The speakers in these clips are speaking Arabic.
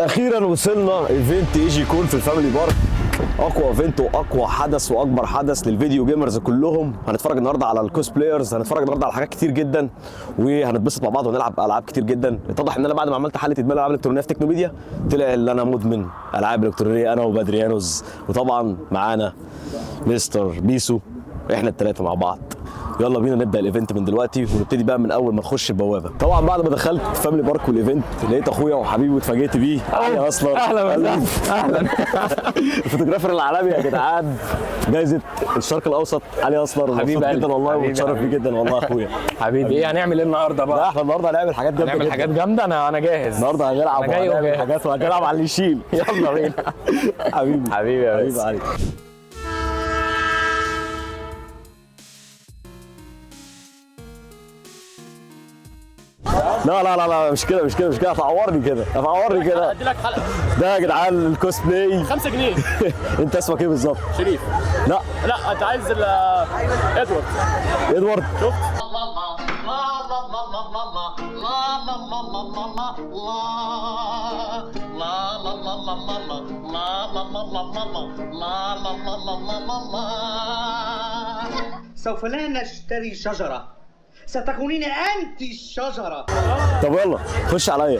اخيرا وصلنا ايفنت ايجي كون في الفاميلي بارك، اقوى ايفنت واقوى حدث واكبر حدث للفيديو جيمرز كلهم. هنتفرج النهارده على الكوس بلايرز، هنتفرج النهارده على حاجات كتير جدا وهنتبسط مع بعض ونلعب العاب كتير جدا. اتضح ان انا بعد ما عملت حاله ادمان الالعاب الالكترونيه في تكنوميديا طلع ان انا مدمن العاب الكترونيه انا وبدريانوز، وطبعا معانا مستر بيسو، احنا الثلاثه مع بعض. يلا بينا نبدا الايفنت من دلوقتي ونبتدي بقى من اول ما نخش البوابه. طبعا بعد ما دخلت فاميلي بارك والايفنت لقيت اخويا وحبيبي واتفاجئت بيه علي اصلا. اهلا اهلا. الفوتوغرافر العالمي يا جدعان، جايزه الشرق الاوسط علي اصلا. حبيبي مبسوط جدا والله ومتشرف بيه جدا والله يا اخويا. حبيبي ايه هنعمل ايه النهارده بقى؟ لا احنا النهارده هنعمل حاجات جامده هنعمل حاجات جامده. انا جاهز النهارده. هنلعب أنا جاي وهنعمل وجاهز. حاجات وهنلعب على اللي يشيل. يلا بينا. حبيبي حبيبي يا حبيبي باسم. علي. لا لا لا لا مش كده مش كده مش كده، هتعورني كده هتعورني كده. ادي لك حلقه ده يا جدعان الكوس بلاي. 5 جنيه. انت اسمك ايه بالظبط؟ شريف. لا لا انت عايز ادوارد. ادوارد. شفت؟ سوف لا نشتري شجرة، ستكونين أنت الشجرة. طب يلا خش عليا.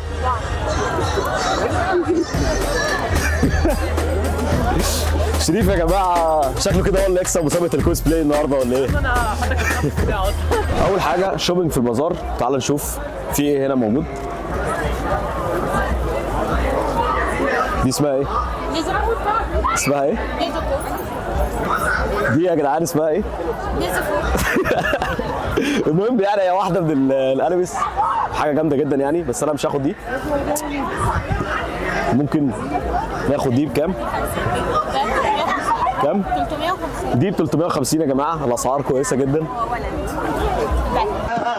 شريف يا جماعه شكله كده هو اللي يكسب مسابقه الكوس بلاي النهارده ولا ايه؟ انا حضرتك الشخص بتاعه اصلا. اول حاجه شوبينج في البازار، تعال نشوف في ايه هنا موجود. دي اسمها ايه؟ اسمها ايه؟ دي يا جدعان اسمها ايه؟ المهم يعني هي واحده من الانميس، حاجه جامده جدا يعني، بس انا مش هاخد دي. ممكن ناخد دي بكام؟ كام؟ 350. دي ب 350 يا جماعه، الاسعار كويسه جدا.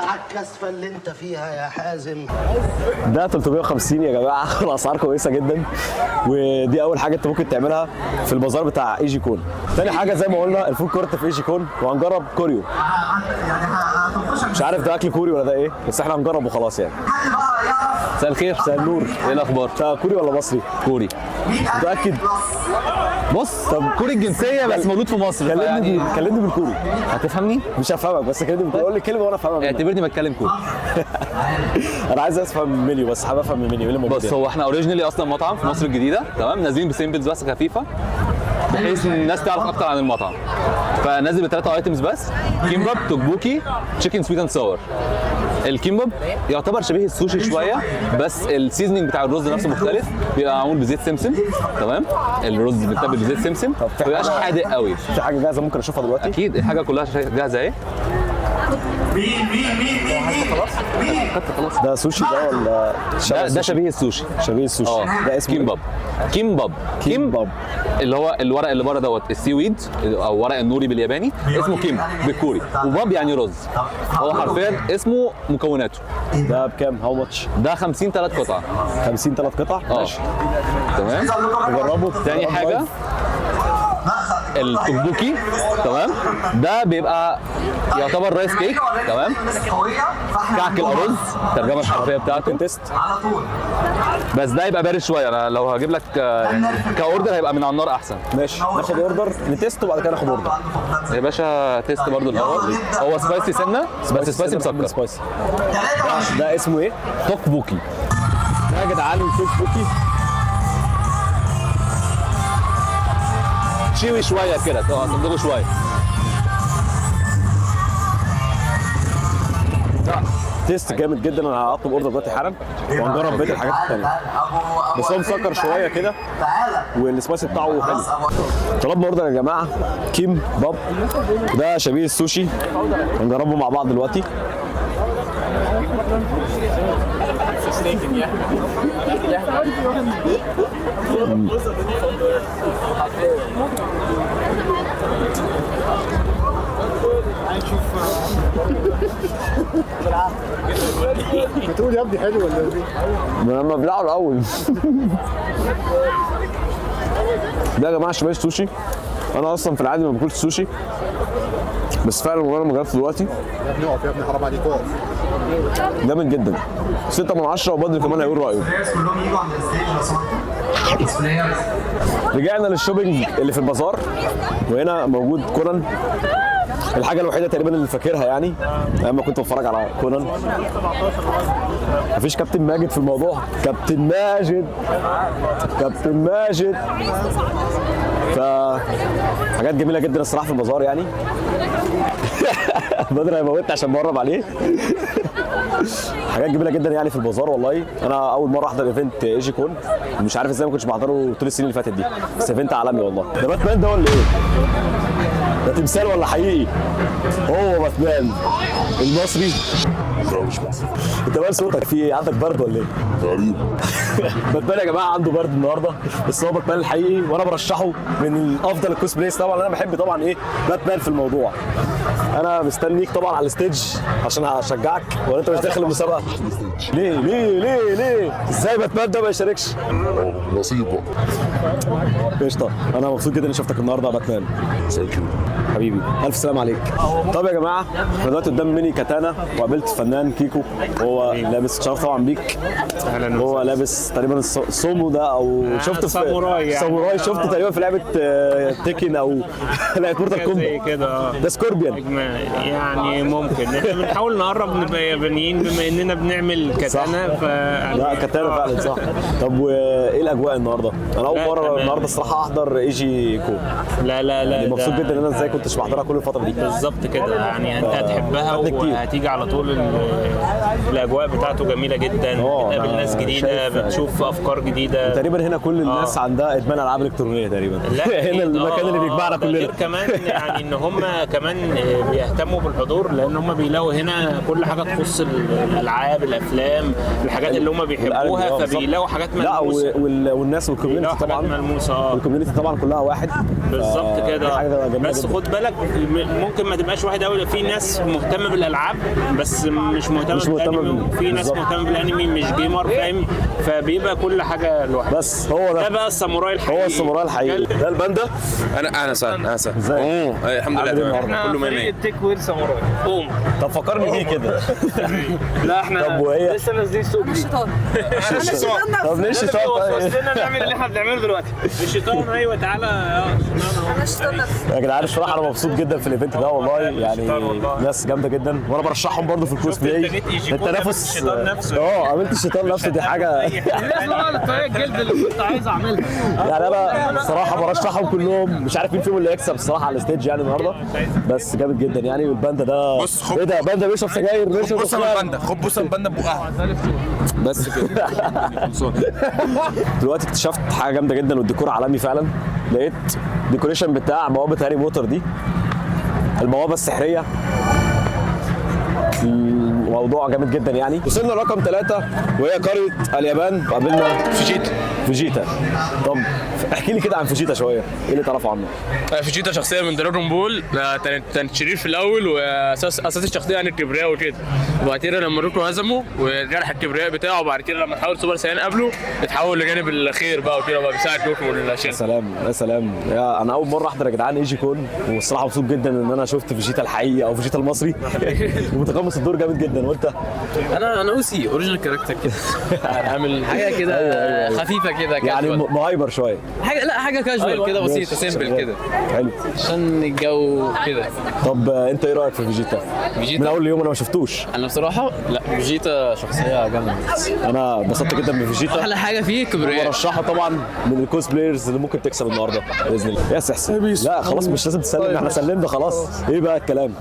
على الكسفة اللي أنت فيها يا حازم. ده 350 يا جماعه، الاسعار كويسه جدا. ودي اول حاجه انت ممكن تعملها في البازار بتاع ايجي كون. تاني حاجه زي ما قلنا الفود كورت في ايجي كون، وهنجرب كوريو. مش عارف ده اكل كوري ولا ده ايه، بس احنا هنجرب وخلاص يعني. مساء الخير. مساء النور. ايه الاخبار؟ ده كوري ولا مصري؟ كوري. متاكد؟ بص طب كوري الجنسيه بس مولود في مصر. كلمني بالكوري. هتفهمني؟ مش هفهمك بس كلمني بالكوري، قول لي كلمه وانا افهمها منك. اعتبرني بتكلم كوري. انا عايز افهم من المنيو، بس حابب افهم من المنيو ايه اللي موجود. بص هو احنا اوريجينالي اصلا مطعم في مصر الجديده، تمام؟ نازلين بسيمبلز بس خفيفه بحيث ان الناس تعرف اكتر عن المطعم. فنازل بثلاثه ايتمز بس: كيمباب، توكبوكي، تشيكن سويت اند ساور. الكيمباب يعتبر شبيه السوشي شويه، بس السيزنينج بتاع الرز نفسه مختلف، بيبقى معمول بزيت سمسم، تمام؟ الرز بيتبل بزيت سمسم، ما بيبقاش حادق قوي. في حاجه جاهزه ممكن اشوفها دلوقتي؟ اكيد الحاجه كلها جاهزه اهي. ده سوشي ده ولا ده شبيه السوشي. شبيه السوشي. ده اسمه كيمباب. كيمباب اللي هو الورق اللي بره دوت السي ويد او ورق النوري بالياباني، اسمه كيم بالكوري، وباب يعني رز. هو حرفيا اسمه مكوناته. ده بكام؟ هاو ماتش؟ ده 50 3 قطع. 50 3 قطع؟ ماشي تمام. نجربه. تاني حاجه التوكبوكي، تمام؟ ده بيبقى يعتبر رايس كيك، تمام؟ كعك الارز الترجمه الحرفيه بتاعته. تيست. بس ده يبقى بارد شويه، انا لو هجيب لك كاوردر هيبقى من على النار احسن. ماشي ناخد اوردر نتست وبعد كده ناخد اوردر. يا باشا تيست برضو الاول. هو سبايسي سنه بس سبايسي مسكر. سبايسي. ده اسمه ايه؟ توكبوكي. ده يا جدعان الكوك بوكي شوي شويه كده، صندوقه شويه. تيست جامد جدا. انا هطلب اوردر دلوقتي حالا وهنجرب بقيه الحاجات الثانيه. بس هو مسكر شويه كده والسبايسي بتاعه حلو. طلبنا اوردر يا جماعه كيم باب، ده شبيه السوشي، هنجربه مع بعض دلوقتي. بتقول يا ابني حلو ولا ايه؟ لما بلعه الاول. ده يا جماعه شبيه السوشي. انا اصلا في العادي ما باكلش سوشي، بس فعلا وانا ما جربت دلوقتي. يا ابني اقف يا ابني، حرام عليك اقف. جامد جدا. 6 من 10 وبدر كمان هيقول رايه. كلهم يجوا عند الستيج لو سمحتوا. رجعنا للشوبينج اللي في البازار، وهنا موجود كونان. الحاجة الوحيدة تقريبا اللي فاكرها يعني لما كنت بتفرج على كونان. مفيش كابتن ماجد في الموضوع. كابتن ماجد حاجات جميلة جدا الصراحة في البازار يعني. بدر هيموتني عشان بقرب عليه. حاجات جميله جدا يعني في البازار والله. انا اول مره احضر ايفنت ايجي كون، مش عارف ازاي ما كنتش بحضره طول السنين اللي فاتت دي، بس ايفنت عالمي والله. ده باتمان ده ولا ايه؟ ده تمثال ولا حقيقي؟ هو باتمان المصري. لا مش مصري. انت مال صوتك في إيه؟ عندك برد ولا ايه؟ تقريبا. باتمان يا جماعه عنده برد النهارده، بس هو باتمان الحقيقي وانا برشحه من افضل الكوسبلايز طبعا. انا بحب طبعا ايه باتمان في الموضوع. انا مستنيك طبعا على الستيج عشان هشجعك، ولا انت مش داخل المسابقه؟ ليه؟ ازاي باتمان ده ما يشاركش؟ نصيب بقى. قشطه. انا مبسوط جدا اني شفتك النهارده يا باتمان. ثانك يو حبيبي الف سلام عليك. طب يا جماعه احنا دلوقتي قدام ميني كاتانا، وقابلت فنان كيكو. هو لابس شرف طبعا بيك. هو لابس تقريبا السومو ده، او شفته في ساموراي. شفته تقريبا في لعبه تيكن او لعبه مورتال كومبات كده. ده سكوربيون يعني ممكن احنا بنحاول نقرب نبقى يابانيين بما اننا بنعمل كاتانا. لا كاتانا فعلا صح. طب وايه الاجواء النهارده؟ انا اول مره النهارده الصراحه احضر ايجي كون. لا يعني مبسوط جدا ان انا ازاي كنتش بحضرها كل الفتره دي. بالظبط كده يعني انت هتحبها وهتيجي على طول. الاجواء بتاعته جميله جدا، بتقابل ناس جديده، بتشوف افكار جديده. تقريبا هنا كل الناس عندها ادمان العاب الكترونيه تقريبا. هنا المكان اللي بيجمعنا كلنا. غير كمان يعني ان هم كمان بيهتموا بالحضور، لان هم بيلاقوا هنا كل حاجه تخص الالعاب، الافلام، الحاجات اللي هم بيحبوها، فبيلاقوا حاجات ملموسه. لا والناس والكوميونتي طبعا ملموسه. الكوميونتي طبعا كلها واحد بالظبط كده. بس جدا. خد بالك ممكن ما تبقاش واحد قوي. في ناس مهتمه بالالعاب بس مش مهتمه بالانمي، في ناس مهتمه بالانمي مش جيمر، فاهم؟ فبيبقى كل حاجه لوحدها. بس هو ده بقى الساموراي الحقيقي. هو الساموراي الحقيقي. ده الباندا. انا سهل ازاي؟ الحمد لله تمام كله 100 التيك وير ساموراي. قوم. طب فكرني بيه كده. لا احنا طب وهي لسه نازلين سوق الشيطان. طب ليه الشيطان؟ وصلنا نعمل اللي احنا بنعمله دلوقتي. الشيطان ايوه تعالى انا الشيطان يا جدعان الصراحه انا مبسوط جدا في الايفنت ده والله. يعني ناس جامده جدا وانا برشحهم برضو في الكوست بلاي. التنافس قابلت الشيطان نفسه دي حاجه. الطريقه الجلد اللي كنت عايز اعملها. يعني انا الصراحه برشحهم كلهم. مش عارف مين فيهم اللي هيكسب الصراحه على الستيج يعني النهارده، بس جامد جدا يعني. والباندا ده بص ايه ده؟ باندا بيشرب سجاير. بص الباندا بص الباندا بقها بس كده. دلوقتي اكتشفت حاجه جامده جدا والديكور عالمي فعلا. لقيت ديكوريشن بتاع بوابه هاري بوتر دي، البوابه السحريه. الموضوع جامد جدا يعني. وصلنا رقم 3 وهي قريه اليابان، وقابلنا فيجيتا. طب احكي لي كده عن فيجيتا شويه، ايه اللي تعرفه عنه؟ فيجيتا شخصيه من دراجون بول. كان شرير في الاول، واساس الشخصيه يعني الكبرياء وكده. وبعد كده لما روكو هزمه وجرح الكبرياء بتاعه، وبعد كده لما تحول سوبر سايان قبله اتحول لجانب الخير بقى وكده، بقى بيساعد روكو والشله. يا سلام يا سلام. انا اول مره احضر يا جدعان ايجي كون، والصراحه مبسوط جدا ان انا شفت فيجيتا الحقيقي او فيجيتا المصري. ومتقمص الدور جامد جدا. وانت؟ انا اوسي اوريجينال كاركتر كده. عامل حاجه كده خفيفه كده يعني مهايبر شويه. حاجه كاجوال كده بسيطه سيمبل كده. حلو عشان الجو كده. طب انت ايه رايك في فيجيتا؟ من اول يوم انا ما شفتوش. انا بصراحه لا، فيجيتا شخصيه جامده. انا انبسطت جدا بفيجيتا. احلى حاجه فيه كبرياء. برشحها طبعا من الكوست بلايرز اللي ممكن تكسب النهارده باذن الله. يا حسين لا خلاص مش لازم تسلم، احنا سلمنا خلاص. ايه بقى الكلام؟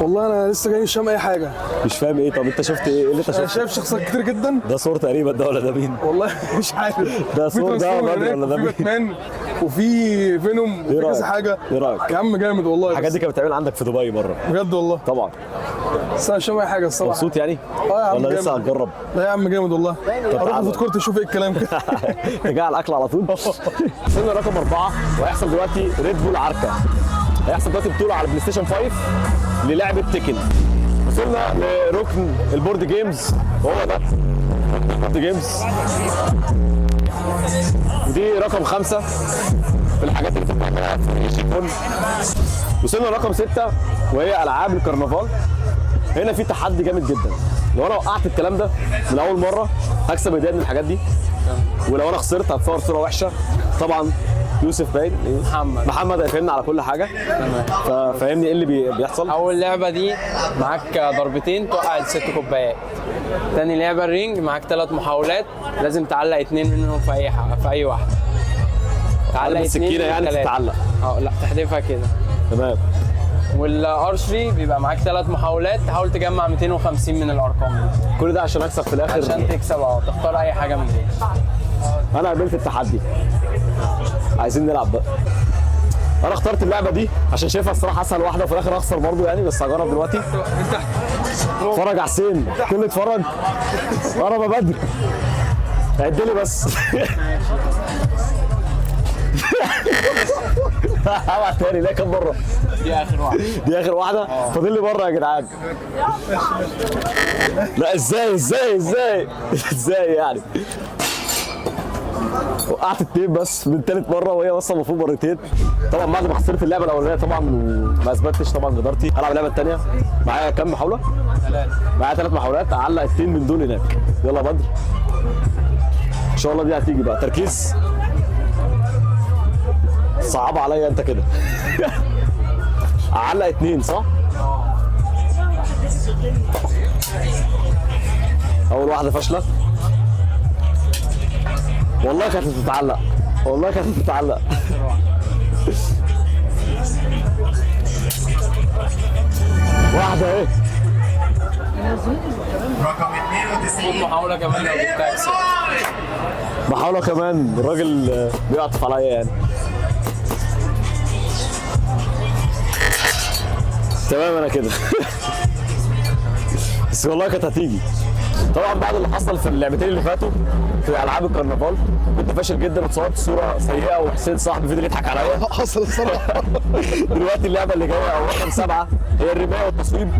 والله انا لسه جاي مش فاهم اي حاجه. مش فاهم ايه؟ طب انت شفت ايه؟ اللي انت شفته؟ شايف شخصيات كتير جدا. ده صور تقريبا ده ولا ده مين؟ والله مش عارف. ده صور ده ولا ده مين؟ في باتمان وفي فينوم وفي كذا حاجه. ايه رايك؟ يا عم جامد والله. الحاجات دي كانت بتتعمل عندك في دبي مره بجد والله. طبعا. بس انا مش فاهم اي حاجه الصراحه. مبسوط يعني؟ يا عم ولا لسه هتجرب؟ لا يا عم جامد والله. اروح فود كورت اشوف ايه الكلام كده. ترجع على الاكل على طول. وصلنا رقم 4 وهيحصل دلوقتي ريد بول عركه. هيحصل دلوقتي بطوله على بلاي ستيشن 5 للعبه تيكن. وصلنا لركن البورد جيمز، وهو ده البورد جيمز. ودي رقم 5 في الحاجات اللي بتعملها في ايجي كون. وصلنا رقم 6 وهي العاب الكرنفال. هنا في تحدي جامد جدا. لو انا وقعت الكلام ده من اول مره هكسب هديه من الحاجات دي، ولو انا خسرت هتصور صوره وحشه. طبعا يوسف باين محمد هيفهمنا على كل حاجه. ففهمني ايه اللي بيحصل. اول لعبه دي معاك ضربتين توقع 6 كوبايات. تاني لعبه الرينج معاك 3 محاولات لازم تعلق 2 منهم في اي حاجه في اي واحده. تعلق 2 السكينه يعني تتعلق. لا تحدفها كده. تمام. والارشري بيبقى معاك 3 محاولات تحاول تجمع 250 من الارقام دي. كل ده عشان اكسب في الاخر. عشان تكسب تختار اي حاجه من دي. انا قبلت التحدي، عايزين نلعب بقى. انا اخترت اللعبه دي عشان شايفها الصراحه اسهل واحده وفي الاخر اخسر برضه يعني، بس هجرب دلوقتي. اتفرج على حسين، كل اتفرج. قرب يا بدر، عد لي بس. هبعت تاني. لا كام مره؟ دي اخر واحده. دي اخر واحده؟ فاضل لي مره يا جدعان. لا ازاي ازاي يعني؟ وقعت 2 بس من تالت مره، وهي اصلا المفروض مرتين. طبعا بعد ما خسرت اللعبه الاولانيه طبعا ما اثبتتش طبعا جدارتي. العب اللعبه الثانيه. معايا كام محاوله؟ 3. معايا 3 محاولات، اعلق 2 من دول هناك. يلا يا بدر، ان شاء الله دي هتيجي بقى. تركيز. صعب عليا انت كده. اعلق 2 صح؟ اول واحده فاشله. والله كانت هتتعلق، والله كانت هتتعلق. واحدة ايه؟ رقم 92. محاولة كمان لو جبتها اكسب. محاولة كمان، الراجل بيعطف عليا يعني. تمام انا كده. بس والله كانت هتيجي. طبعا بعد اللي حصل في اللعبتين اللي فاتوا في العاب الكرنفال كنت فاشل جدا وتصورت صوره سيئه وحسين صاحبي فضل يضحك عليا. حصل الصراحه. دلوقتي اللعبه اللي جايه او رقم 7 هي الرمايه والتصويب.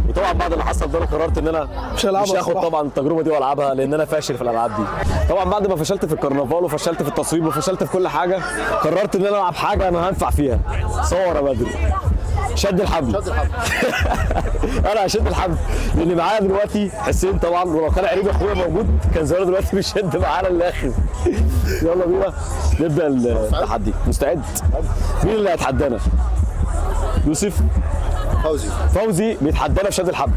وطبعا بعد اللي حصل ده انا قررت ان انا مش هاخد طبعا التجربه دي والعبها لان انا فاشل في الالعاب دي. طبعا بعد ما فشلت في الكرنفال وفشلت في التصويب وفشلت في كل حاجه قررت ان انا العب حاجه انا هنفع فيها. صور يا بدر. شد الحبل. انا هشد الحبل لان معايا دلوقتي حسين طبعا، ولو كان قريب اخويا موجود كان زمان دلوقتي بيشد معانا للاخر. يلا بينا نبدا التحدي. مستعد؟ مين اللي هيتحدانا؟ يوسف؟ فوزي بيتحدانا في شد الحبل.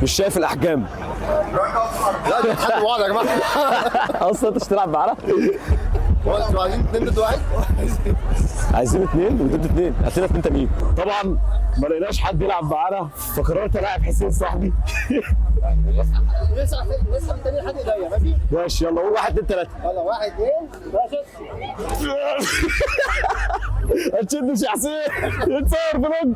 مش شايف الاحجام. لا بيتحدوا بعض يا جماعه. اصلا انت مش تلعب معانا؟ انتوا عايزين 2 ضد 1؟ عايزين 2 وضد 2. هات لنا 2 تانيين. طبعا ما لقيناش حد يلعب معانا فقررت العب حسين صاحبي. لسه تاني حد ايديا ماشي؟ ماشي يلا قول 1 2 3. يلا 1 2 ما تشدش يا حسين يتصور فلوج.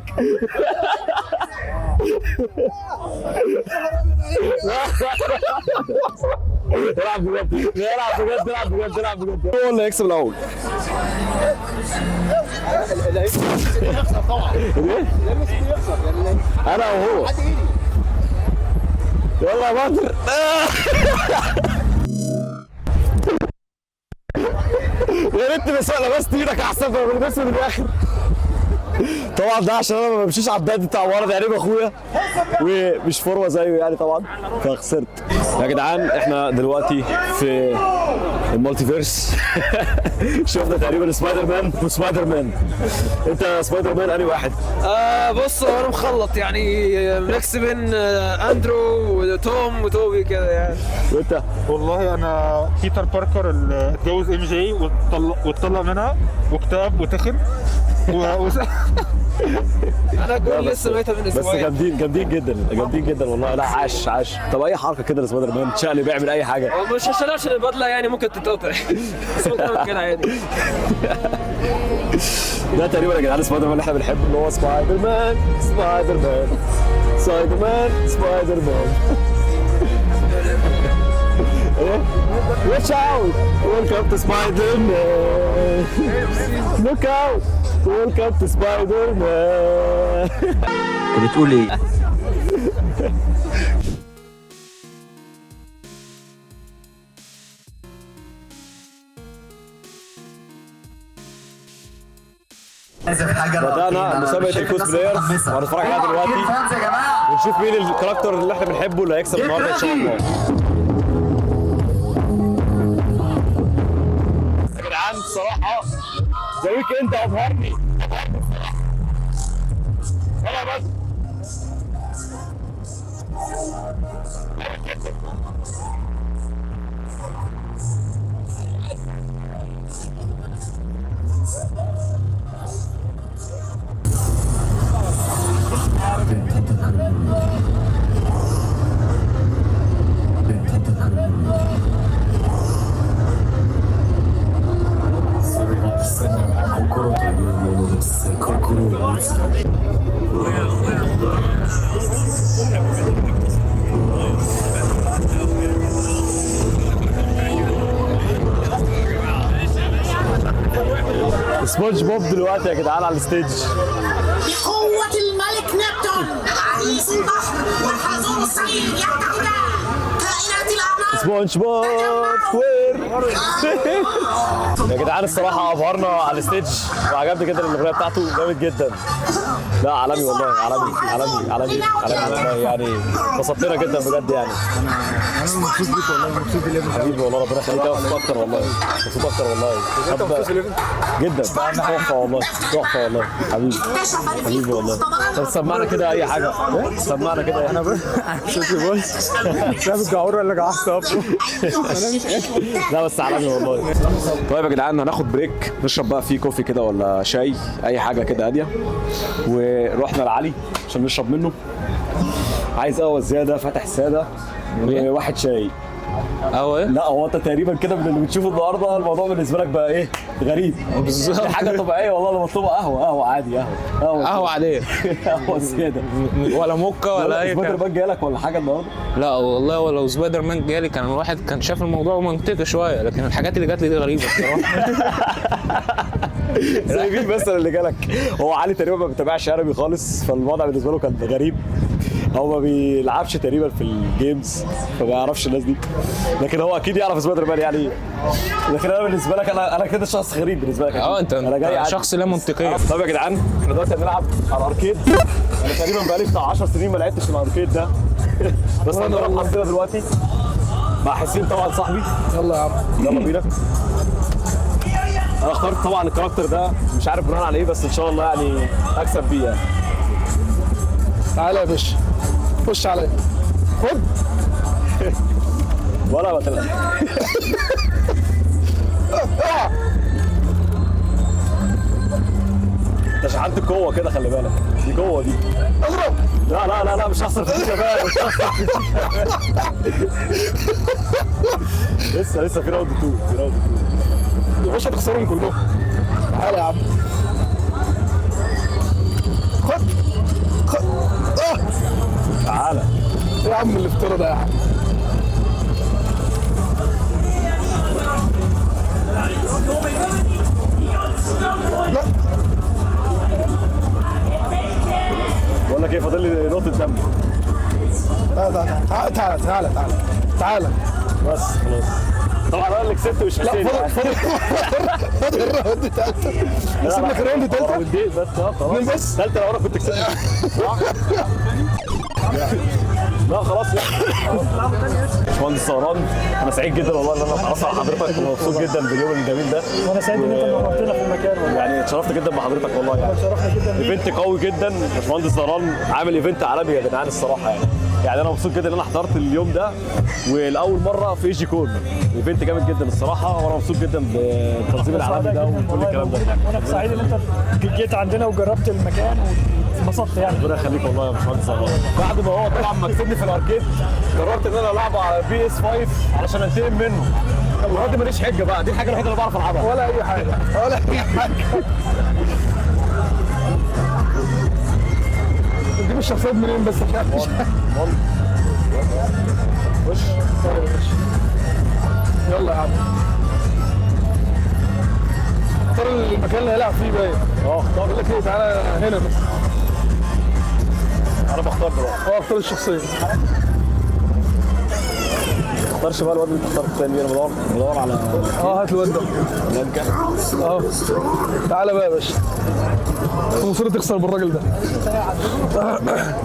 العب بجد العب بجد العب بجد العب بجد. هو اللي هيكسب الاول. يخسر طبعا. ايه؟ يخسر يعني انا وهو. يلا يا بدر. يا ريت بس لبست ايدك احسن ما بلبس من الاخر. طبعا ده عشان انا ما بمشيش على الباد بتاع ورا ده قريب اخويا ومش فروه زيه يعني طبعا فخسرت. يا جدعان احنا دلوقتي في المالتي فيرس. شفنا تقريبا سبايدر مان وسبايدر مان. انت سبايدر مان انهي واحد؟ بص انا مخلط يعني ميكس بين اندرو وتوم وتوبي كده يعني. وانت؟ والله انا بيتر باركر اللي اتجوز ام جي واتطلق منها واكتئب وتخن انا كل لسه بقيتها من اسبوعين. بس جامدين جدا والله. لا عاش. طب اي حركه كده لسبايدر مان تشقلب بيعمل اي حاجه. مش عشان البدله يعني ممكن تتقطع. بس ممكن كده عادي. ده تقريبا يا جدعان سبايدر مان اللي احنا بنحبه اللي هو سبايدر مان. Watch out! Welcome to Spider-Man! Look out! Welcome to Spider-Man! انت بتقول ايه؟ بدأنا مسابقة الكوس بلايرز وهنتفرج عليها دلوقتي ونشوف مين الكاركتر اللي احنا بنحبه اللي هيكسب النهارده ان شاء الله. يا جدعان الصراحة ذا ويك اند أبهرني. يلا بس. سبونج بوب دلوقتي يا جدعان على الستيج. بقوة الملك نبتون عريس البحر والحزون الصغير يعتقدان كائنات الأعمال سبونج بوب سكوير. يا جدعان الصراحة أبهرنا على الستيج وعجبني جدا الأغنية بتاعته جامد جدا. لا عالمي والله، عالمي عالمي عالمي عالمي والله، يعني انبسطنا جدا بجد يعني. انا مبسوط بيك والله، مبسوط بليفل حبيبي والله ربنا يخليك، مبسوط اكتر والله، مبسوط اكتر والله جدا، تحفه والله، تحفه والله حبيبي حبيبي والله. طب سمعنا كده اي حاجه، سمعنا كده. انا صوتي بص شايف الجعور ولا جعصت؟ لا بس عالمي والله. طيب يا جدعان هناخد بريك نشرب بقى فيه كوفي كده ولا شاي اي حاجه كده هاديه، ورحنا لعلي عشان نشرب منه. عايز قهوه زياده، فاتح ساده وواحد شاي. قهوه؟ لا هو انت تقريبا كده من اللي بتشوفه النهارده الموضوع بالنسبه لك بقى ايه؟ غريب. بالظبط. حاجه طبيعيه والله، انا مطلوبه قهوه عادي، قهوه عاديه. قهوه زياده ولا موكا ولا اي حاجه. سبايدر مان جالك ولا حاجه النهارده؟ لا والله، ولو سبايدر مان جالي كان الواحد كان شاف الموضوع منطقي شويه، لكن الحاجات اللي جات لي دي غريبه بصراحه. زي مين مثلا اللي جالك؟ هو علي تقريبا ما بيتابعش عربي خالص، فالوضع بالنسبه له كان غريب. هو ما بيلعبش تقريبا في الجيمز فما يعرفش الناس دي، لكن هو اكيد يعرف سبايدر مان يعني. لكن انا بالنسبه لك انا كده شخص غريب بالنسبه لك. انت انا جاي شخص لا منطقي. طب يا جدعان احنا دلوقتي هنلعب على الاركيد. انا تقريبا بقالي بتاع 10 سنين ما لعبتش الاركيد ده. بس انا هنلعب حظنا دلوقتي مع حسين طبعا صاحبي. يلا يا عم يلا بينا. انا اخترت طبعا الكاركتر ده مش عارف بناء على ايه، بس ان شاء الله يعني اكسب بيه يعني. تعالى يا باشا خش عليا، خد ولا بتلعب. انت شحنت القوه كده، خلي بالك دي قوه دي. اضرب. لا لا لا لا مش هخسر فيك يا باشا، مش هخسر فيك. لسه في راوند 2، في راوند 2 يا باشا تخسرهم كلهم. تعالى يا عم خد تعالى يا عم الافتراء ده يا عم. لا بقول لك ايه، فاضل لي نقطه دم. تعالى بس خلاص. طبعا انا اللي كسبت مش حسين. لا فاضل الراوند الثالثه. نسيب لك الراوند الثالثه. راوندين بس خلاص. مين بس؟ الثالثه لو انا كنت كسبت. لا خلاص يا باشمهندس سهران، انا سعيد جدا والله ان انا اتعرفت على حضرتك ومبسوط جدا باليوم الجميل ده. وانا سعيد ان انت نورتنا في المكان والله. يعني اتشرفت جدا بحضرتك والله يعني. اتشرفنا جدا بيك. ايفنت قوي جدا، باشمهندس سهران عامل ايفنت عالمي يا جدعان الصراحه يعني انا مبسوط جدا ان انا حضرت اليوم ده والاول مره في ايجي كون. ايفنت جامد جدا الصراحه، وانا مبسوط جدا بالتنظيم العالمي ده وكل الكلام ده. وانا سعيد ان انت جيت عندنا وجربت المكان وانبسطت يعني. ربنا يخليك والله يا باشمهندس سهران. بعد ما هو طبعا ما كسبني في الاركيد قررت ان انا العبه على PS5 علشان انتقم منه. المره دي ماليش حجه بقى، دي الحاجه الوحيده اللي بعرف العبها. ولا اي حاجه ولا اي حاجه. تجيب الشخصيات منين بس؟ خش يلا يا عم. اختار المكان اللي هيلعب فيه باين. اختار. بقول لك ايه، تعالى هنا بس. انا بختار دلوقتي. اختار الشخصيه. تختارش بقى الواد اللي انت اخترته التاني. انا بدور على هات الواد ده. نجا تعالى بقى يا باشا. مصر تخسر بالراجل ده.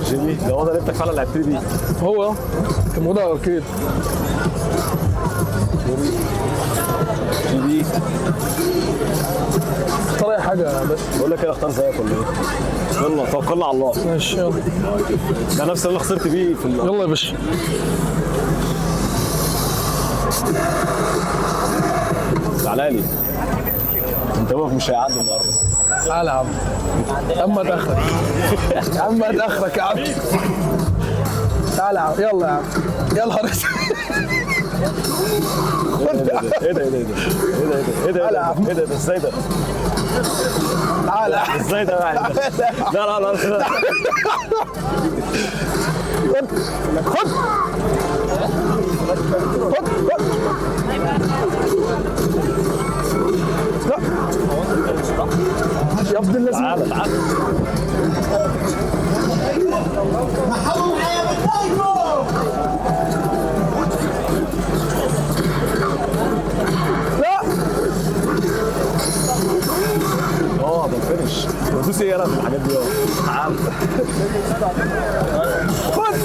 جيمي ده هو ده اللي انت فعلا لعبت لي بيه. هو كان موجود على الاركيد. جيمي اختار اي حاجه بس. بقول لك كده اختار زيك ولا ايه؟ يلا توكلنا على الله. ماشي يلا. ده نفس اللي خسرت بيه في يلا يا باشا. تعالى لي. انت مش هيعدي النهارده. تعالى يا عم. يا عم اتاخرك. يا عم اتاخرك يا عم. تعالى يا عم. يلا يا عم. يا نهار اسود. ايه ده ازاي ده؟ تعالى ازاي ده يعني؟ لا خد يا ابن اللذين. تعالى ده الفينش. بدوس ايه انا في الحاجات دي؟ تعالى خد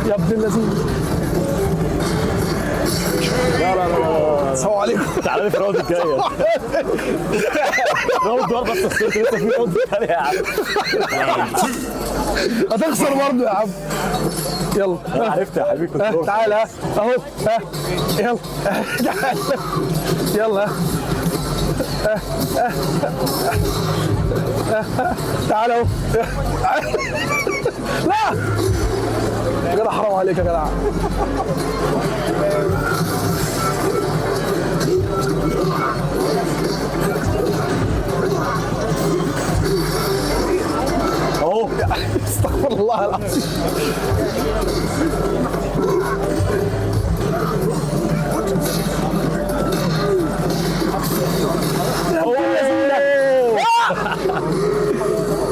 يا ابن اللذين. لا السلام عليكم. تعالى لي في الراوند الجايه. راوند واحد بس خسرت لسه في راوند ثانيه يا عم. هتخسر برضه يا عم. يلا انا عرفت يا حبيبي كنت تعالى اهو. يلا تعالى يلا. تعالى اهو. لا يا جدع حرام عليك يا جدع. اهو. استغفر الله العظيم.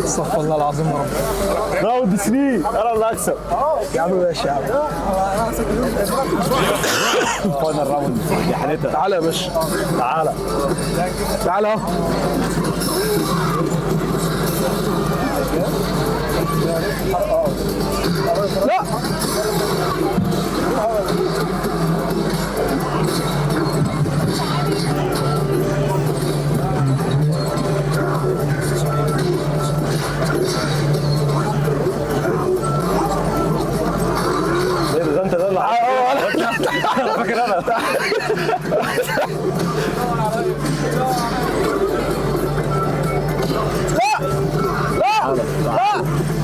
استغفر الله العظيم يا رب. راوند 3 انا اللي هكسب. يا عم ماشي يا عم. فاينل راوند يا حنيته. تعالى يا باشا. تعالى اهو. لا ده انت ده اللي انا فاكر انا.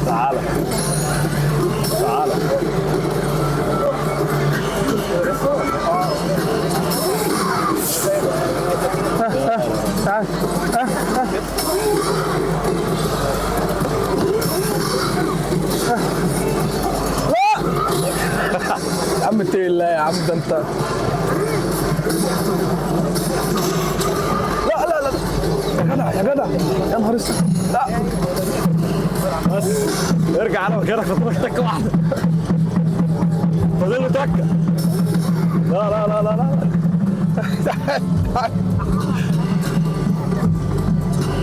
تعالى يا عم اتقي الله يا عم. ده انت لا يا جدع يا نهار اسود. لا بس ارجع انا مكانك. خطوك تكه واحده. فاضل له تكه. لا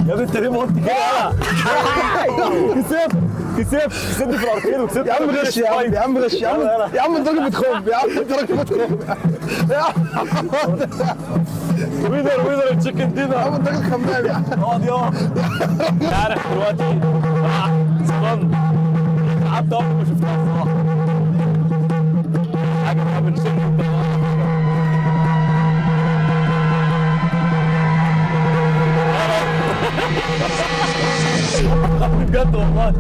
يا ابني انت ليه ما قلت كده؟ كسبت في الاركيد وكسبت. يا عم غش يا عم غش يا عم انت راجل بتخم يا عم. انت راجل بتخم يا عم. وينر تشيكن دينر. يا عم انت راجل خمام يا عم. اقعد يا عارف دلوقتي صدمت. قعدت اول ما شفتها الصراحه حاجه من شكل. بجد والله.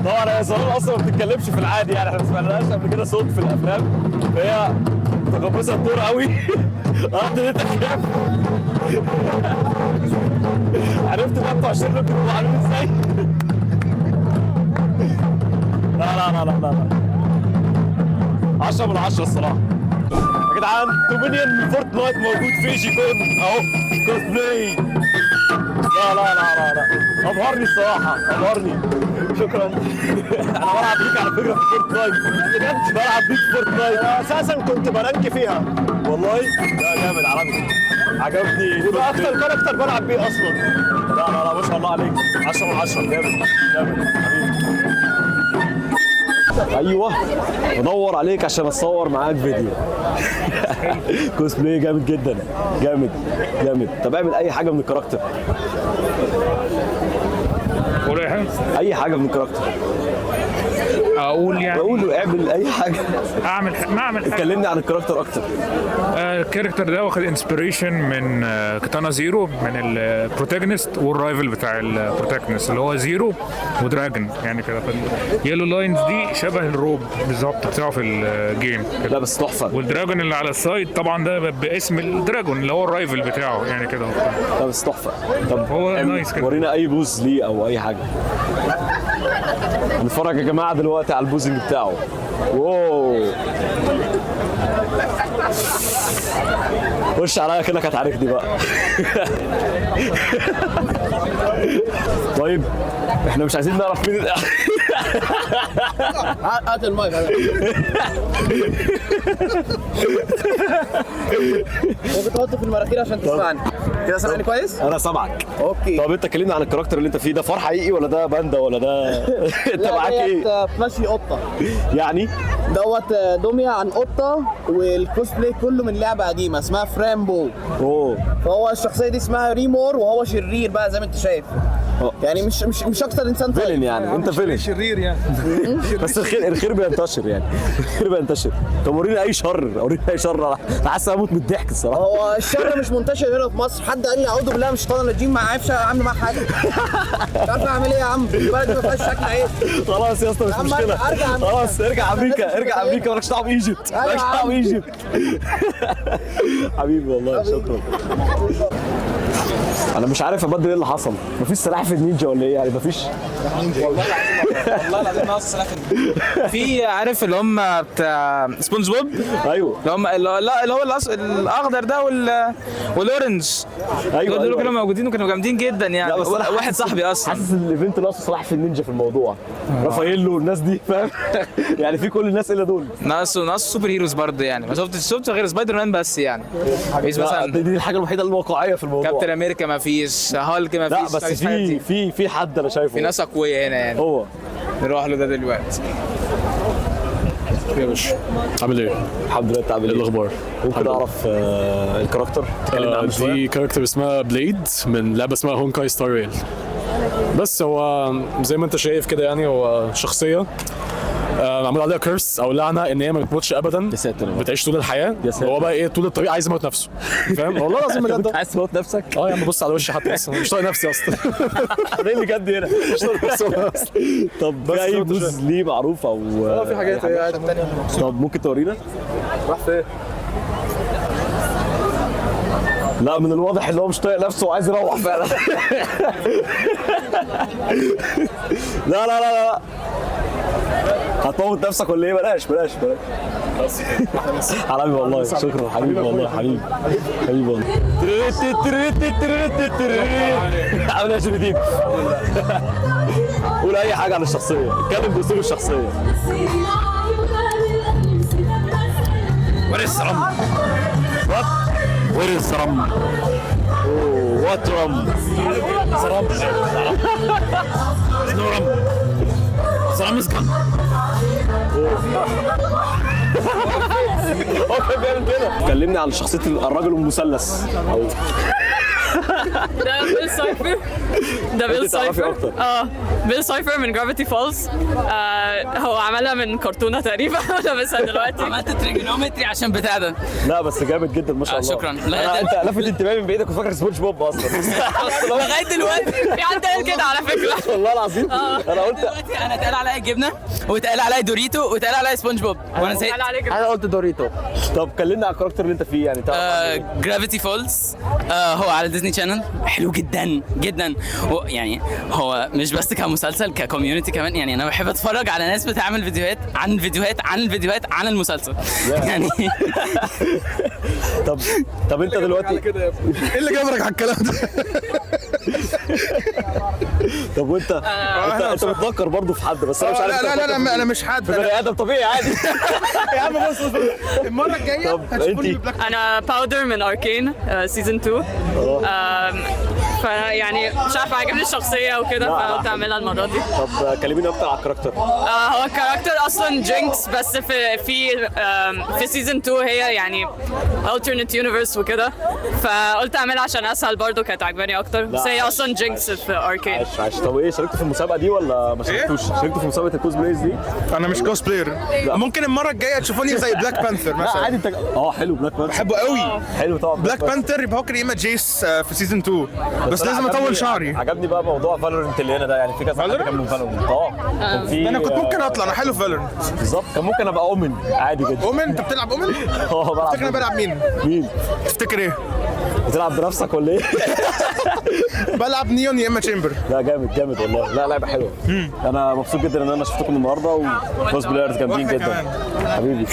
طبعا هي صالون اصلا ما بتتكلمش في العادي يعني. احنا ما سمعناش قبل كده صوت في الافلام. فهي متقمصه الدور قوي. قضيتها كام؟ عرفت بقى بتوع الشركه بيبقوا عاملين ازاي؟ لا 10 من 10 الصراحه. يا جدعان دومينيون فورتنايت موجود في ايجي كود اهو. كوسبلاي لا لا لا لا لا ابهرني الصراحه، ابهرني. شكرا. انا بلعب بيك على فكره في فورتنايت، بجد بلعب بيك في فورتنايت. انا اساسا كنت برانك فيها والله. لا جامد عالمي، عجبني. وده اكتر كاركتر بلعب بيه اصلا. لا لا لا ما شاء الله عليك، 10 من 10. جامد جامد حبيبي. ايوه بدور عليك عشان اتصور معاك فيديو. كوسبلاي جامد جدا، جامد جامد. طب اعمل اي حاجه من الكاركتر. قول اي حاجه. اي حاجه من الكاركتر. اقول يعني بقول اعمل اي حاجه. اعمل حاجه. كلمني عن الكاركتر اكتر. الكاركتر ده واخد انسبيريشن من كاتانا زيرو، من البروتاجونست والرايفل بتاع البروتاجونست اللي هو زيرو ودراجون يعني كده. اليلو لاينز دي شبه الروب بالظبط بتاعه في الجيم. لا بس تحفه. والدراجون اللي على السايد طبعا ده باسم الدراجون اللي هو الرايفل بتاعه يعني كده. لا بس تحفه. طب هو نايس كده. ورينا اي بوز ليه او اي حاجه. نتفرج يا جماعه دلوقتي على البوزنج بتاعه. واو خش عليا كده هتعاركني بقى. طيب احنا مش عايزين نعرف مين هات المايك. ممكن تحط في المراخير عشان تسمعني. كده سامعني كويس؟ انا سامعك. اوكي. طب انت كلمني عن الكاركتر اللي انت فيه ده. فار حقيقي ولا ده باندا ولا ده انت معاك ايه؟ ماشي قطه يعني دوت دوميا عن قطه، والكوسبلاي كله من لعبه قديمه اسمها فرامبو. اوه. فهو الشخصيه دي اسمها ريمور وهو شرير بقى زي ما انت شايف. يعني مش اكتر انسان طيب. فيلن يعني انت فيلن شرير يعني. بس الخير بينتشر يعني. الخير بينتشر. طب ورينا اي شر، ورينا اي شر. انا حاسس اموت من الضحك الصراحه. هو الشر مش منتشر هنا في مصر. حد قال لي اعوذ بالله من الشيطان الرجيم، ما عارفش اعمل معاه حاجه. مش عارف اعمل ايه يا عم، البلد ما فيهاش شكل عيب. خلاص يا اسطى مش مشكله. خلاص ارجع امريكا، ارجع امريكا، مالكش دعوه بايجيبت، مالكش دعوه بايجيبت. حبيبي والله شكرا. انا مش عارف ابدل ايه اللي حصل. مفيش سلاحف النينجا ولا ايه يعني؟ مفيش. والله العظيم ناقص سلاحف. في عارف اللي هم بتاع سبونج بوب. ايوه اللي هو الاخضر ده والاورنج. ايوه دول كانوا موجودين وكانوا جامدين جدا يعني. واحد صاحبي اصلا حاسس الايفنت ناقص سلاحف النينجا في الموضوع. رافاييلو والناس دي فاهم. يعني في كل الناس الا دول. ناقص سوبر هيروز برضه يعني. ما شفتش غير سبايدر مان بس يعني. مفيش مثلا دي الحاجه الوحيده الواقعيه في الموضوع. كابتن امريكا ما فيش، هالك ما فيش. لا بس في حد انا شايفه. في ناس اقوياء هنا يعني. هو نروح له ده دلوقتي. يا باشا عامل ايه؟ الحمد لله. انت عامل ايه؟ الاخبار؟ ممكن اعرف الكاركتر؟ اتكلمنا عنه شويه. دي كاركتر اسمها بليد من لعبه اسمها هونكاي ستار ريل. بس هو زي ما انت شايف كده يعني هو شخصيه معمول عليها كيرس او لعنه ان هي ما بتموتش ابدا. بتعيش طول الحياه. هو بقى ايه طول الطريق عايز يموت نفسه. فاهم؟ والله العظيم بجد. عايز تموت نفسك؟ يا عم بص على وشي حتى اصلا مش طايق نفسي اصلا. ايه اللي جد هنا؟ مش طايق نفسي. طب في اي بوز ليه معروف او في حاجات ثانيه. طب ممكن تورينا؟ راح فين؟ لا من الواضح ان هو مش طايق نفسه وعايز يروح فعلا. لا لا لا لا هتموت نفسك ولا ايه؟ بلاش. حبيبي والله شكرا. حبيبي والله حبيبي والله. عامل ايه يا شريدين؟ قول اي حاجه عن الشخصيه، اتكلم باسلوب الشخصيه. What is rum? What? What is rum? Oh, what rum? Rum. No rum. Rum is gone. هو كان بيعمل كده. كلمني عن شخصيه الرجل المثلث. ده بيل سايفر. بيل سايفر من جرافيتي فولز. هو عملها من كرتونه تقريبا. انا بس دلوقتي عملت تريجونومتري عشان بتاع ده. لا بس جامد جدا ما شاء الله. شكرا. انت لفت انتباهي من بعيد، كنت فاكر سبونج بوب اصلا. لغايه دلوقتي في حد قال كده على فكره. والله العظيم انا قلت انا اتقال عليا جبنه واتقال عليا دوريتو واتقال عليا سبونج بوب وانا زهقت. انا قلت دوريتو. طب كلمنا على الكاركتر اللي انت فيه يعني. جرافيتي فولز. هو على ديزني شانل. حلو جدا جدا. يعني هو مش بس كمسلسل، ككوميونتي كمان. يعني انا بحب اتفرج على ناس بتعمل فيديوهات عن المسلسل يعني. طب انت دلوقتي ايه اللي جابرك على الكلام ده؟ طب وانت انت بتفكر برضه في حد بس انا مش عارف. لا انا مش حد، في بني ادم طبيعي عادي. يا عم بص المره الجايه هتشوفوني بلاك. انا باودر من اركين سيزون 2. فيعني مش عارفه عجبني الشخصيه وكده فقلت اعملها المره دي. طب كلميني اكتر على الكاركتر. هو الكاركتر اصلا جينكس بس في سيزون 2 هي يعني alternate universe وكده فقلت اعملها عشان اسهل برضه كانت عجباني اكتر بس هي اصلا جينكس في اركين. عاش. طب ايه شاركتوا في المسابقه دي ولا ما شاركتوش؟ شاركتوا في مسابقه الكوز بلايز دي؟ انا مش كوز بلاير. ممكن المره الجايه تشوفوني زي بلاك بانثر مثلا. عادي انت حلو بلاك بانثر بحبه قوي. حلو طبعا بلاك بانثر يبقى هو كريمه جيس في سيزون 2 بس لازم اطول شعري. عجبني بقى موضوع فالورنت اللي هنا ده يعني في كذا حد كان من فالورنت. كان في انا كنت ممكن اطلع انا حلو في فالورنت بالظبط. كان ممكن ابقى اومن عادي جدا. اومن؟ انت بتلعب اومن؟ بلعب. تفتكر انا بلعب مين؟ تفتكر ايه؟ بتلعب بنفسك ولا ايه؟ بلعب نيون يا اما تشامبر. لا جامد والله. لا لعبه حلوه. انا مبسوط جدا ان انا شفتكم النهارده وكوز بلايرز جامدين جدا. حبيبي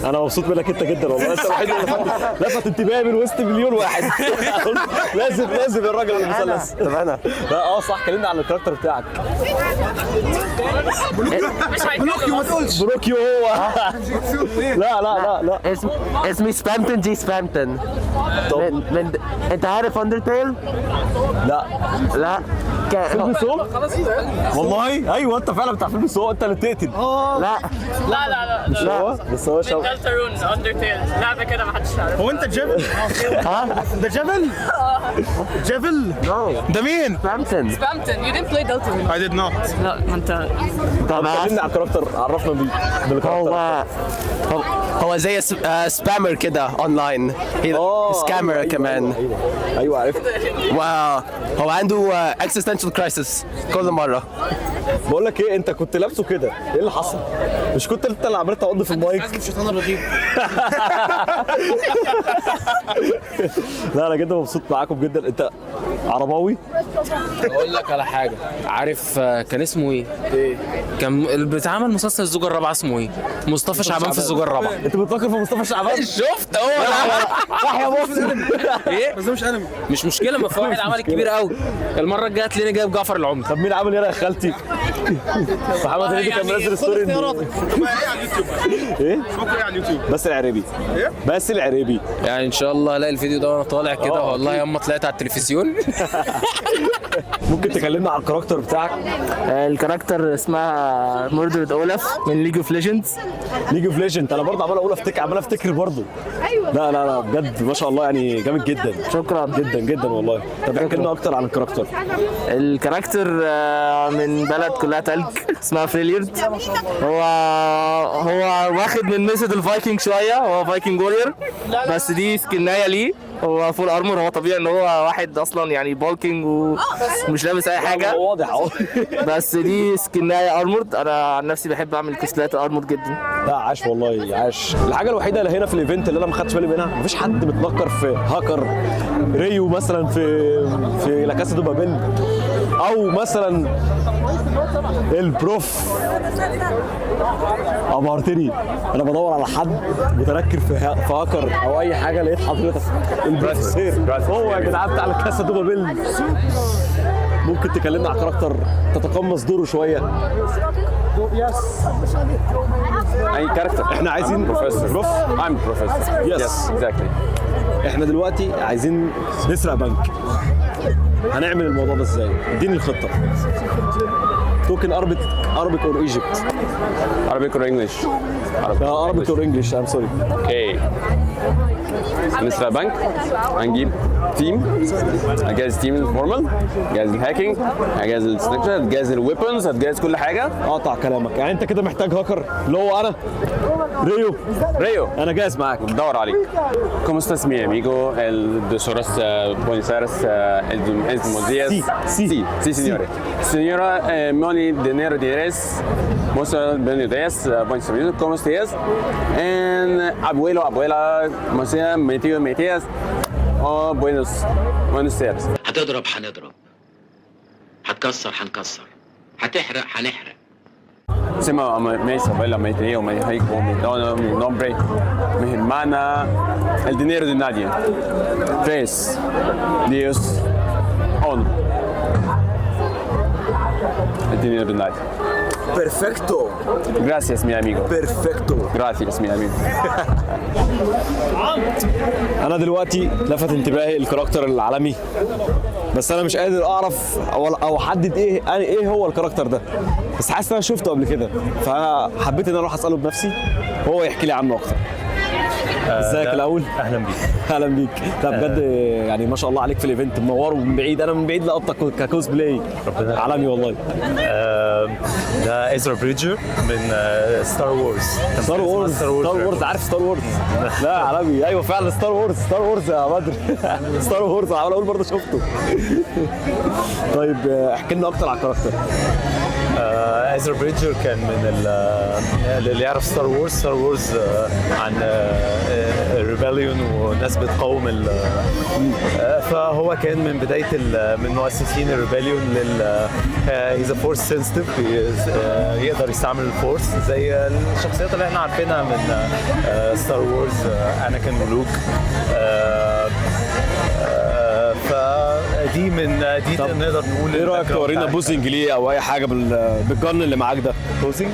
انا مبسوط منك انت جدا والله. انت الوحيد اللي لفت انتباهي من وسط مليون واحد. لازم الراجل المثلث. تمام. لا صح. كلمنا عن الكاركتر بتاعك. بروكيو ما تقولش. بروكيو هو. لا اسمي سبامتون جي سبامتون. انت عارف اندرتيل؟ لا فيلم سو؟ والله ايوه انت فعلا بتاع فيلم سو. انت اللي بتقتل. لا مش هو بس هو شو دلترون اندرتيل لعبه كده ما حدش يعرفها. هو انت جيفل؟ ده جيفل؟ جيفل؟ ده مين؟ سبامتون you didn't play Deltarune. I did not. لا ما انت. طب كلمنا على الكاركتر. عرفنا بالكاركتر. هو زي سبامر كده اونلاين. سكامر كمان. ايوه عرفت. هو عنده اكزيستنشال كرايسيس كل مره. بقول لك ايه انت كنت لابسه كده ايه اللي حصل؟ مش كنت انت اللي عملت تقضي في المايك؟ الشيطان الرجيم. لا انا جدا مبسوط معاكم جدا. انت عرباوي؟ اقول لك على حاجه. عارف كان اسمه ايه؟ كان اللي بيتعمل مسلسل الزوجه الرابعه اسمه ايه؟ مصطفى شعبان في الزوجه الرابعه. انت بتفكر في مصطفى شعبان؟ شفت هو صح يا مسلم. ايه؟ بس ده مش انمي. مش مشكله ما في واحد عمل كبير قوي. المره الجايه تلاقيني جايب جعفر العمدة. طب مين عامل يا خالتي؟ محمد هنيدي كان منزل ستوري. ايه على اليوتيوب؟ ايه؟ اسمه ايه على اليوتيوب؟ بس العريبي. ايه؟ بس العريبي. يعني ان شاء الله الاقي الفيديو ده وانا طالع كده والله ياما طلعت على التلفزيون. ممكن تكلمنا عن الكاركتر بتاعك؟ الكاركتر اسمها موردرد اولف من ليج اوف ليجندز. ليج اوف ليجند. انا برضه عمال افتكر برضه. لا بجد ما شاء الله يعني جامد جدا. شكرا جدا والله. طب احكي لنا اكتر عن الكاركتر. الكاركتر من بلد كلها تلج اسمها فريليرد. هو واخد من ميثود الفايكنج شويه. هو فايكنج وورير بس دي سكنايه ليه. هو فول ارمور. هو طبيعي ان هو واحد اصلا يعني بالكينج ومش لابس اي حاجه. واضح اهو. بس دي سكنايه ارمورد. انا عن نفسي بحب اعمل كوسبلايات ارمورد جدا. لا عاش والله عاش. الحاجه الوحيده اللي هنا في الايفنت اللي انا ما خدتش بالي منها مفيش حد متنكر في هاكر ريو مثلا في لا كاسا دو بابيل او مثلا البروف. ابهرتني. انا بدور على حد متنكر في هاكر او اي حاجه لقيت حضرتك البروفيسور هو يا جدعان بتاع لا كاسا دو بابيل. ممكن تكلمنا على كاركتر تتقمص دوره شويه؟ اي كاركتر. احنا عايزين بروفيسور. I'm professor. Yes. exactly. احنا دلوقتي عايزين نسرق بنك. هنعمل الموضوع ده ازاي؟ اديني الخطه. توكن Arabic or Egypt. Arabic or English? Arabic or English. I'm sorry. اوكي. هنسرق بنك. هنجيب تيم. هنجهز تيم الفورمال. هنجهز الهاكينج. هنجهز السناكشر. هنجهز الويبنز. هتجهز كل حاجه. اقطع كلامك. يعني انت كده محتاج هاكر اللي هو انا ريو. انا جاهز معاك. بدور عليك. ¿Cómo estás mi amigo? De horas Buenos Aires, el días. Sí, señor. Señora Moni Dinero Díaz. Muchos buenos días. Buenos días. ¿Cómo estás? En abuela, ميتيas. buenos días. هتضرب هنضرب. هتكسر هنكسر. هتحرق هنحرق. Sema mesa, abuela, me digo, me dijo mi nombre, mi hermana, el dinero de nadie. 3, 10, 1. اديني بالنادي. بيرفكتو. Gracias mi amigo. بيرفكتو. Gracias mi amigo. انا دلوقتي لفت انتباهي الكاركتر العالمي، بس انا مش قادر اعرف او احدد ايه هو الكاركتر ده، بس حاسس ان انا شفته قبل كده، فحبيت ان انا اروح اساله بنفسي وهو يحكي لي عنه اكتر. ازيك الاول؟ اهلا بيك. اهلا بيك. لا بجد يعني ما شاء الله عليك في الايفنت، منور من بعيد، انا من بعيد لقطك ككوز بلاي عالمي والله. ده إزرا بريدجر من ستار وورز. ستار وورز عارف ستار وورز؟ لا عالمي، ايوه فعلا ستار وورز يا بدر. ستار وورز عمال اقول برضه شفته. طيب احكي لنا اكتر على الكاركتر. إزرا بريدجر كان من اللي يعرف ستار وورز عن الريبليون وناس بتقاوم فهو كان من بدايه من مؤسسين الريبليون هيز فورس سنسيتيف، يقدر يستعمل الفورس زي الشخصيات اللي احنا عارفينها من ستار وورز، اناكين ولوك. فدي نقدر نقول. ايه رايك تورينا بوزنج ليه او اي حاجه بالجن اللي معاك ده؟ بوزنج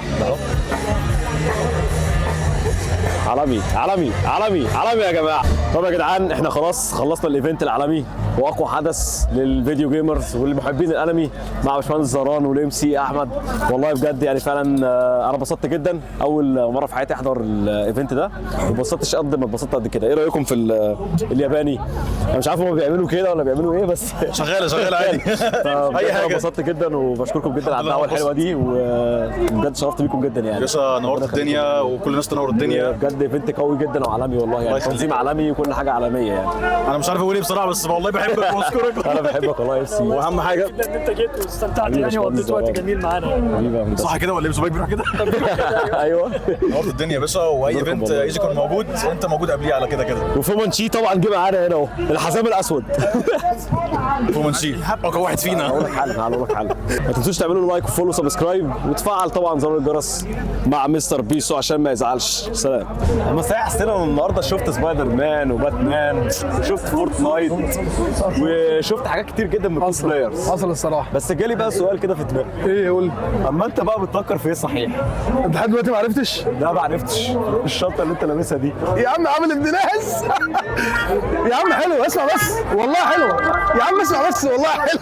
عالمي عالمي عالمي عالمي يا جماعه. طب يا جدعان احنا خلاص خلصنا الايفنت العالمي واقوى حدث للفيديو جيمرز واللي محبين الانمي مع باشمهندس زهران والام سي احمد. والله بجد يعني فعلا انا اتبسطت جدا، اول مره في حياتي احضر الايفنت ده، ما اتبسطتش قد ما اتبسطت قد كده. ايه رايكم في الياباني؟ انا مش عارف هم بيعملوا كده ولا بيعملوا ايه، بس شغاله عادي. اي حاجه. اتبسطت جدا وبشكركم جدا على الدعوه الحلوه دي، وبجد شرفت بيكم جدا يعني. يا باشا نورت الدنيا وكل الناس تنور الدنيا. بجد ايفنت قوي جدا وعالمي والله، يعني تنظيم عالمي وكل حاجه عالميه يعني. انا مش عارف اقول ايه بصراحه، بس والله بحبك واشكرك. انا بحبك والله يا سي. واهم حاجه ان انت جيت واستمتعت يعني وقضيت وقت جميل معانا. صح كده ولا ايه؟ زبايك بيروح كده؟ ايوه نورت الدنيا يا باشا، واي ايفنت يجي يكون موجود انت موجود قبليه على كده. وفومانشي طبعا جه معانا هنا اهو، الحزام الاسود. فومانشي اقوى واحد فينا. هقول لك حاجه ما تنسوش تعملوا لايك وفولو سبسكرايب وتفعل طبعا زر الجرس مع مستر بيسو عشان ما يزعلش. سلام. اما صحيح حسينا النهارده شفت سبايدر مان وباتمان وشفت فورتنايت وشفت حاجات كتير جدا من الكوس بلايرز. حصل الصراحه. بس جالي بقى سؤال كده في دماغي. ايه قول. اما انت بقى بتفكر في ايه صحيح؟ انت لحد دلوقتي ما عرفتش؟ لا ما عرفتش. الشنطه اللي انت لابسها دي يا عم عامل ابن ناس. يا عم حلو، اسمع بس والله حلوه. يا عم اسمع بس والله حلوه.